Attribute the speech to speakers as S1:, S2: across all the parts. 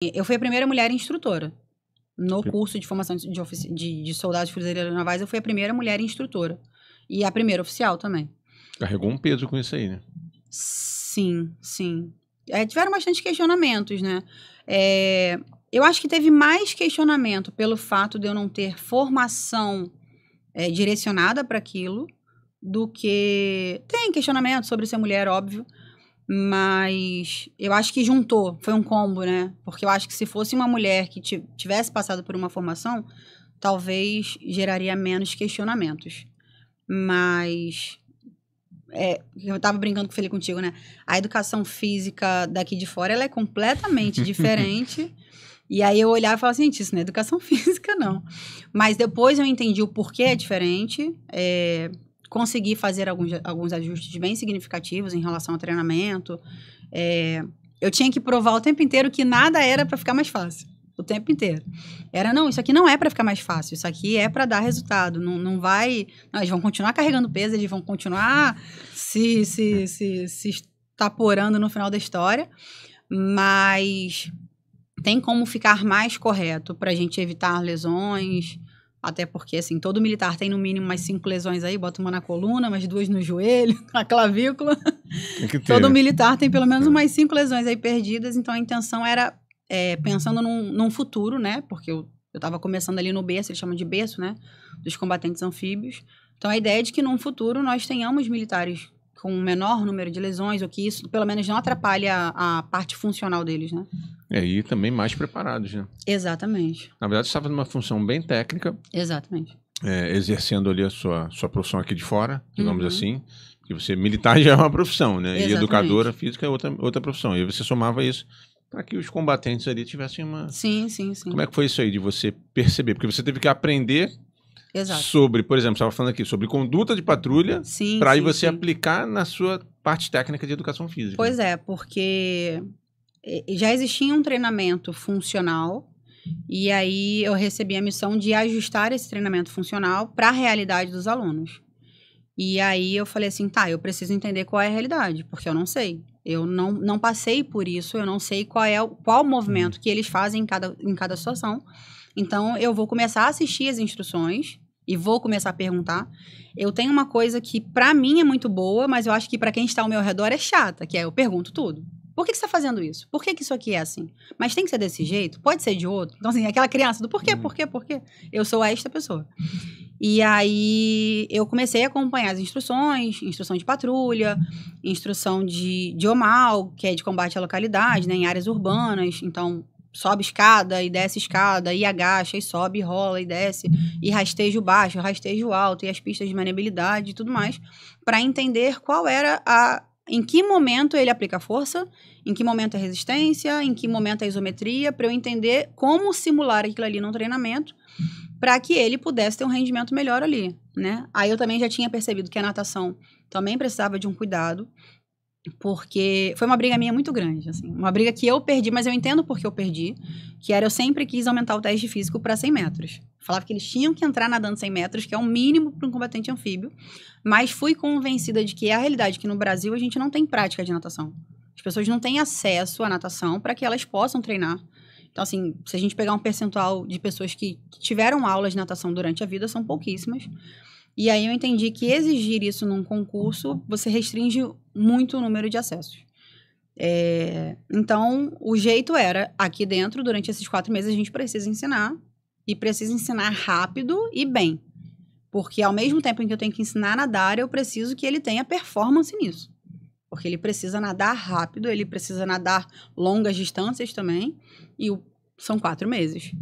S1: Eu fui a primeira mulher instrutora. No curso de formação de soldados fuzileiros navais, eu fui a primeira mulher instrutora. E a primeira oficial também.
S2: Carregou um peso com isso aí, né?
S1: Sim, sim. Tiveram bastante questionamentos, né? Eu acho que teve mais questionamento pelo fato de eu não ter formação direcionada para aquilo do que... Tem questionamento sobre ser mulher, óbvio. Mas eu acho que juntou, foi um combo, né? Porque eu acho que se fosse uma mulher que tivesse passado por uma formação, talvez geraria menos questionamentos. Mas... eu tava brincando com o Felipe contigo, né? A educação física daqui de fora, ela é completamente diferente. E aí eu olhava e falava assim, gente, isso não é educação física, não. Mas depois eu entendi o porquê é diferente. Consegui fazer alguns ajustes bem significativos em relação ao treinamento. Eu tinha que provar o tempo inteiro que nada era para ficar mais fácil. O tempo inteiro. Não, isso aqui não é para ficar mais fácil. Isso aqui é para dar resultado. Não vai... Não, eles vão continuar carregando peso, eles vão continuar se estaporando no final da história. Mas tem como ficar mais correto para a gente evitar lesões... Até porque, assim, todo militar tem no mínimo umas 5 lesões aí, bota uma na coluna, mais 2 no joelho, na clavícula.
S2: Tem que ter,
S1: todo militar tem pelo menos umas 5 lesões aí perdidas, então a intenção era, pensando num futuro, né? Porque eu tava começando ali no berço, eles chamam de berço, né? Dos combatentes anfíbios. Então a ideia é de que num futuro nós tenhamos militares com um menor número de lesões, ou que isso pelo menos não atrapalhe a parte funcional deles, né?
S2: E também mais preparados, né?
S1: Exatamente.
S2: Na verdade, você estava numa função bem técnica.
S1: Exatamente.
S2: Exercendo ali a sua profissão aqui de fora, digamos assim. Porque você, militar já é uma profissão, né?
S1: Exatamente.
S2: E educadora física é outra profissão. E aí você somava isso para que os combatentes ali tivessem uma...
S1: Sim.
S2: Como é que foi isso aí de você perceber? Porque você teve que aprender...
S1: Exato.
S2: Sobre, por exemplo, você estava falando aqui, sobre conduta de patrulha, para aí você aplicar na sua parte técnica de educação física.
S1: Pois é, porque já existia um treinamento funcional, e aí eu recebi a missão de ajustar esse treinamento funcional para a realidade dos alunos. E aí eu falei assim, tá, eu preciso entender qual é a realidade, porque eu não sei. Eu não passei por isso, eu não sei qual movimento que eles fazem em cada situação. Então, eu vou começar a assistir as instruções e vou começar a perguntar. Eu tenho uma coisa que, pra mim, é muito boa, mas eu acho que pra quem está ao meu redor é chata, que é eu pergunto tudo. Por que você tá fazendo isso? Por que isso aqui é assim? Mas tem que ser desse jeito? Pode ser de outro? Então, assim, aquela criança do por quê? Eu sou esta pessoa. E aí, eu comecei a acompanhar as instruções, instrução de patrulha, instrução de OMAL, que é de combate à localidade, né, em áreas urbanas. Então, sobe escada e desce escada, e agacha, e sobe, e rola, e desce, e rastejo baixo, rastejo alto, e as pistas de maniabilidade e tudo mais, para entender qual era em que momento ele aplica força, em que momento é resistência, em que momento é isometria, para eu entender como simular aquilo ali no treinamento, para que ele pudesse ter um rendimento melhor ali, né? Aí eu também já tinha percebido que a natação também precisava de um cuidado, porque foi uma briga minha muito grande, assim. Uma briga que eu perdi, mas eu entendo por que eu perdi, que era eu sempre quis aumentar o teste físico para 100 metros. Falava que eles tinham que entrar nadando 100 metros, que é o mínimo para um combatente anfíbio, mas fui convencida de que é a realidade que no Brasil a gente não tem prática de natação. As pessoas não têm acesso à natação para que elas possam treinar. Então, assim, se a gente pegar um percentual de pessoas que tiveram aulas de natação durante a vida, são pouquíssimas. E aí eu entendi que exigir isso num concurso, você restringe muito o número de acessos. Então, o jeito era, aqui dentro, durante esses 4 meses, a gente precisa ensinar. E precisa ensinar rápido e bem. Porque ao mesmo tempo em que eu tenho que ensinar a nadar, eu preciso que ele tenha performance nisso. Porque ele precisa nadar rápido, ele precisa nadar longas distâncias também. E são 4 meses.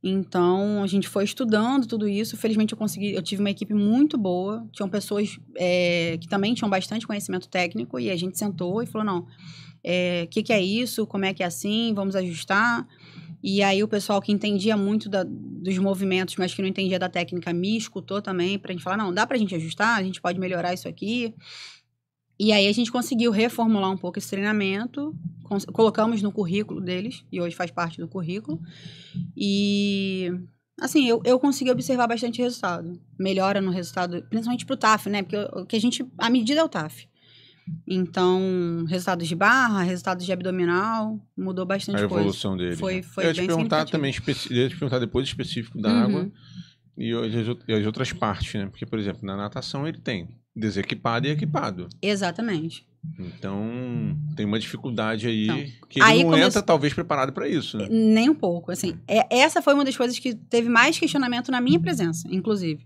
S1: Então, a gente foi estudando tudo isso. Felizmente, eu tive uma equipe muito boa. Tinham pessoas que também tinham bastante conhecimento técnico. E a gente sentou e falou, não, o que é isso? Como é que é assim? Vamos ajustar. E aí, o pessoal que entendia muito dos movimentos, mas que não entendia da técnica, me escutou também. Pra gente falar, não, dá pra gente ajustar? A gente pode melhorar isso aqui. E aí, a gente conseguiu reformular um pouco esse treinamento. Colocamos no currículo deles. E hoje faz parte do currículo. E, assim, eu consegui observar bastante resultado. Melhora no resultado, principalmente pro TAF, né? Porque a medida é o TAF.
S2: Então,
S1: resultados de barra, resultados de abdominal, mudou bastante coisa.
S2: A evolução dele.
S1: Foi
S2: eu ia te perguntar também, ia te perguntar depois específico da água e as outras partes, né? Porque, por exemplo, na natação ele tem desequipado e equipado.
S1: Exatamente.
S2: Então, tem uma dificuldade aí que ele não entra, talvez, preparado para isso, né?
S1: Nem um pouco. Assim, essa foi uma das coisas que teve mais questionamento na minha presença, inclusive.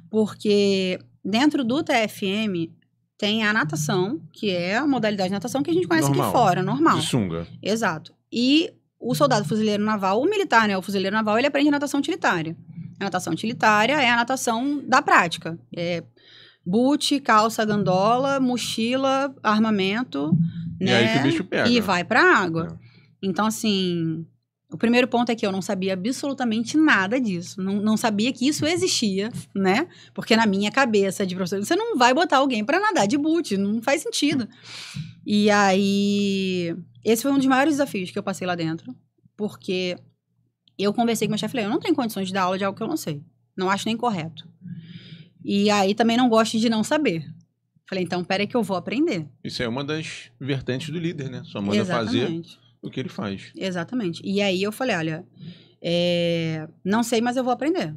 S1: Porque dentro do TFM tem a natação, que é a modalidade de natação que a gente conhece aqui fora, normal.
S2: De sunga.
S1: Exato. E o soldado fuzileiro naval, o militar, né? O fuzileiro naval, ele aprende natação utilitária. A natação utilitária é a natação da prática. É boot, calça, gandola, mochila, armamento, né?
S2: E aí que o bicho pega.
S1: E vai pra água. Então, assim, o primeiro ponto é que eu não sabia absolutamente nada disso. Não sabia que isso existia, né? Porque na minha cabeça de professor, você não vai botar alguém pra nadar de boot, não faz sentido. E aí, esse foi um dos maiores desafios que eu passei lá dentro, porque eu conversei com o meu chefe e falei, eu não tenho condições de dar aula de algo que eu não sei. Não acho nem correto. E aí também não gosto de não saber. Falei, então peraí que eu vou aprender.
S2: Isso é uma das vertentes do líder, né? Só manda fazer o que ele faz.
S1: Exatamente. E aí eu falei, olha, não sei, mas eu vou aprender.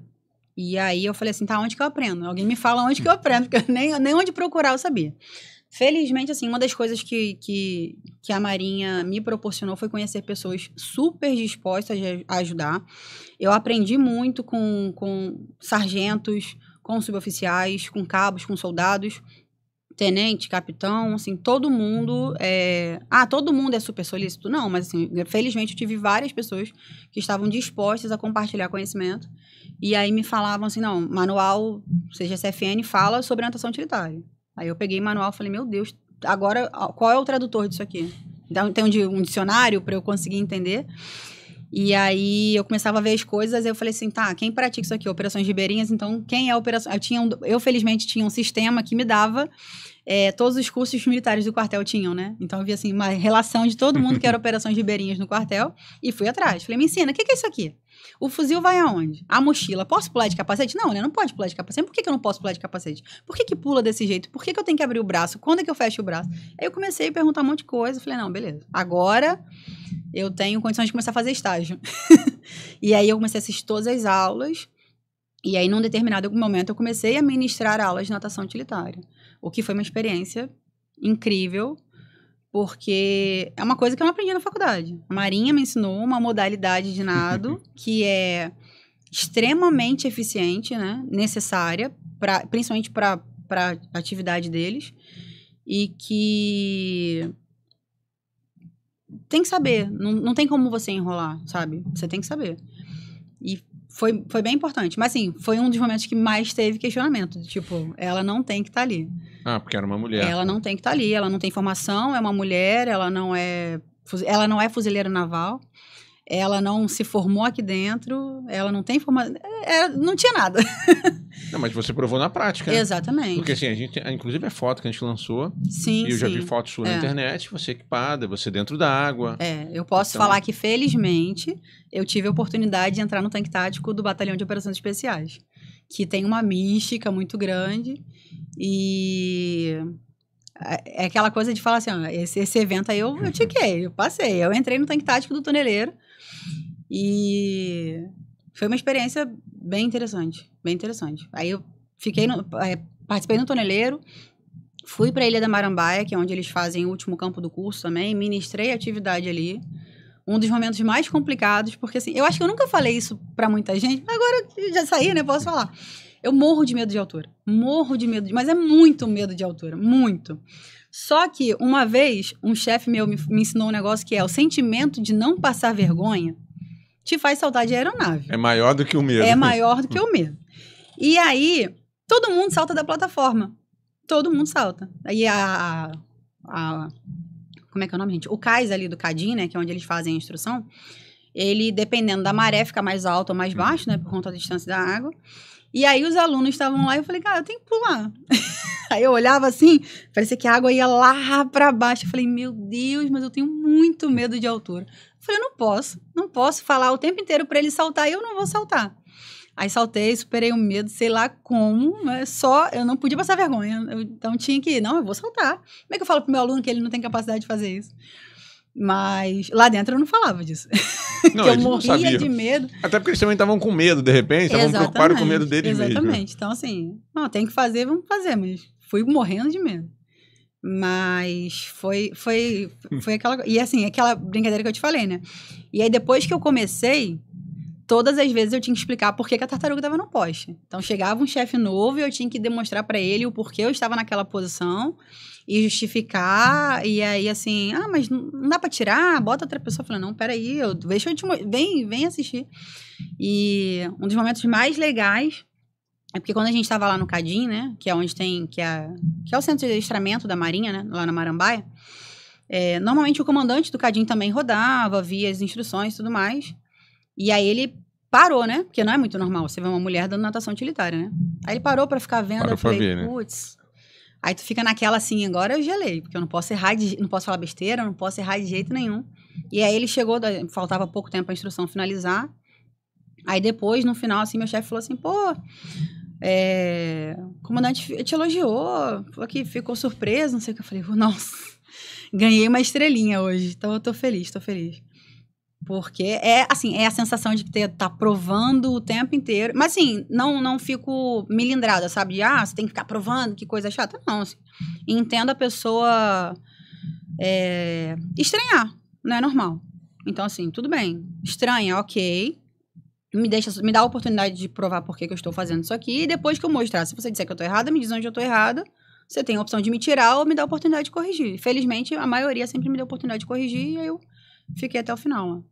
S1: E aí eu falei assim, tá, onde que eu aprendo? Alguém me fala onde que eu aprendo, porque nem onde procurar eu sabia. Felizmente, assim, uma das coisas que a Marinha me proporcionou foi conhecer pessoas super dispostas a ajudar. Eu aprendi muito com sargentos, com suboficiais, com cabos, com soldados, tenente, capitão, assim, todo mundo todo mundo é super solícito? Não, mas assim, felizmente eu tive várias pessoas que estavam dispostas a compartilhar conhecimento e aí me falavam assim, não, manual, seja CFN, fala sobre natação utilitária. Aí eu peguei o manual e falei, meu Deus, agora qual é o tradutor disso aqui? Então tem um dicionário para eu conseguir entender. E aí eu começava a ver as coisas, eu falei assim, tá, quem pratica isso aqui? Operações ribeirinhas, então quem é a operação? Eu felizmente tinha um sistema que me dava todos os cursos militares do quartel tinham, né? Então eu vi assim, uma relação de todo mundo que era operações ribeirinhas no quartel e fui atrás. Falei, me ensina, o que é isso aqui? O fuzil vai aonde? A mochila. Posso pular de capacete? Não, né? Não pode pular de capacete. Por que eu não posso pular de capacete? Por que pula desse jeito? Por que eu tenho que abrir o braço? Quando é que eu fecho o braço? Aí eu comecei a perguntar um monte de coisa. Falei, não, beleza. Agora eu tenho condições de começar a fazer estágio. E aí eu comecei a assistir todas as aulas. E aí, num determinado momento, eu comecei a ministrar aulas de natação utilitária. O que foi uma experiência incrível, porque é uma coisa que eu não aprendi na faculdade. A Marinha me ensinou uma modalidade de nado que é extremamente eficiente, né? Necessária, principalmente para a atividade deles, e que tem que saber. Não tem como você enrolar, sabe? Você tem que saber. E foi bem importante. Mas, assim, foi um dos momentos que mais teve questionamento. Tipo, ela não tem que estar ali.
S2: Ah, porque era uma mulher.
S1: Ela não tem que estar ali. Ela não tem formação, é uma mulher, ela não é fuzileira naval. Ela não se formou aqui dentro, ela não tem formação. Não tinha nada.
S2: Não, mas você provou na prática.
S1: Exatamente.
S2: Porque assim, inclusive a foto que a gente lançou.
S1: Sim,
S2: e eu já vi fotos suas na internet, você equipada, você dentro da água.
S1: Eu posso falar que, felizmente, eu tive a oportunidade de entrar no tanque tático do Batalhão de Operações Especiais, que tem uma mística muito grande e é aquela coisa de falar assim, ó, esse evento aí eu tiquei, eu passei. Eu entrei no tanque tático do Toneleiro e foi uma experiência bem interessante, bem interessante. Aí eu participei no Toneleiro, fui para a Ilha da Marambaia, que é onde eles fazem o último campo do curso também, ministrei a atividade ali. Um dos momentos mais complicados, porque assim, eu acho que eu nunca falei isso para muita gente, agora que já saí, né, posso falar. Eu morro de medo de altura, mas é muito medo de altura, muito. Só que, uma vez, um chefe meu me ensinou um negócio que é o sentimento de não passar vergonha te faz saltar de aeronave.
S2: É maior do que o medo.
S1: É maior do que o medo. E aí, todo mundo salta da plataforma. Todo mundo salta. Aí como é que é o nome, gente? O cais ali do Cadim, né, que é onde eles fazem a instrução, ele, dependendo da maré, fica mais alto ou mais baixo, né, por conta da distância da água. E aí os alunos estavam lá e eu falei, cara, eu tenho que pular. Aí eu olhava assim, parecia que a água ia lá pra baixo. Eu falei, meu Deus, mas eu tenho muito medo de altura. Eu falei, não posso falar o tempo inteiro pra ele saltar e eu não vou saltar. Aí saltei, superei o medo, sei lá como, mas só eu não podia passar vergonha. Então tinha que, não, eu vou saltar. Como é que eu falo pro meu aluno que ele não tem capacidade de fazer isso? Mas lá dentro eu não falava disso.
S2: Não,
S1: que eu
S2: eles não
S1: morria
S2: sabiam.
S1: de medo.
S2: Até porque eles também estavam com medo, de repente, estavam preocupados com medo deles mesmo.
S1: Exatamente. Então, assim, não, tem que fazer, vamos fazer, mas fui morrendo de medo. Mas foi aquela... E assim, aquela brincadeira que eu te falei, né? E aí, depois que eu comecei, todas as vezes eu tinha que explicar por que a tartaruga estava no poste. Então, chegava um chefe novo e eu tinha que demonstrar para ele o porquê eu estava naquela posição e justificar. E aí, assim, mas não dá para tirar? Bota outra pessoa. Eu falei, não, peraí, deixa eu te vem assistir. E um dos momentos mais legais é porque quando a gente estava lá no Cadim, né, que é onde tem, que é o centro de adestramento da Marinha, né, lá na Marambaia, normalmente o comandante do Cadim também rodava, via as instruções e tudo mais. E aí ele parou, né? Porque não é muito normal você ver uma mulher dando natação utilitária, né? Aí ele parou pra ficar vendo, eu falei, putz. Aí tu fica naquela assim, agora eu gelei, porque eu não posso errar, não posso falar besteira, não posso errar de jeito nenhum. E aí ele chegou, faltava pouco tempo pra instrução finalizar. Aí depois, no final, assim, meu chefe falou assim, pô, o comandante te elogiou, falou que ficou surpreso, não sei o que. Eu falei, nossa, ganhei uma estrelinha hoje, então eu tô feliz. Porque é a sensação de tá provando o tempo inteiro. Mas assim, não fico milindrada, sabe? De, você tem que ficar provando, que coisa chata. Não, assim, entendo a pessoa estranhar, não é normal. Então, assim, tudo bem. Estranha, ok. Me dá a oportunidade de provar por que eu estou fazendo isso aqui. E depois que eu mostrar, se você disser que eu tô errada, me diz onde eu tô errada. Você tem a opção de me tirar ou me dar a oportunidade de corrigir. Felizmente, a maioria sempre me deu a oportunidade de corrigir e aí eu fiquei até o final, ó.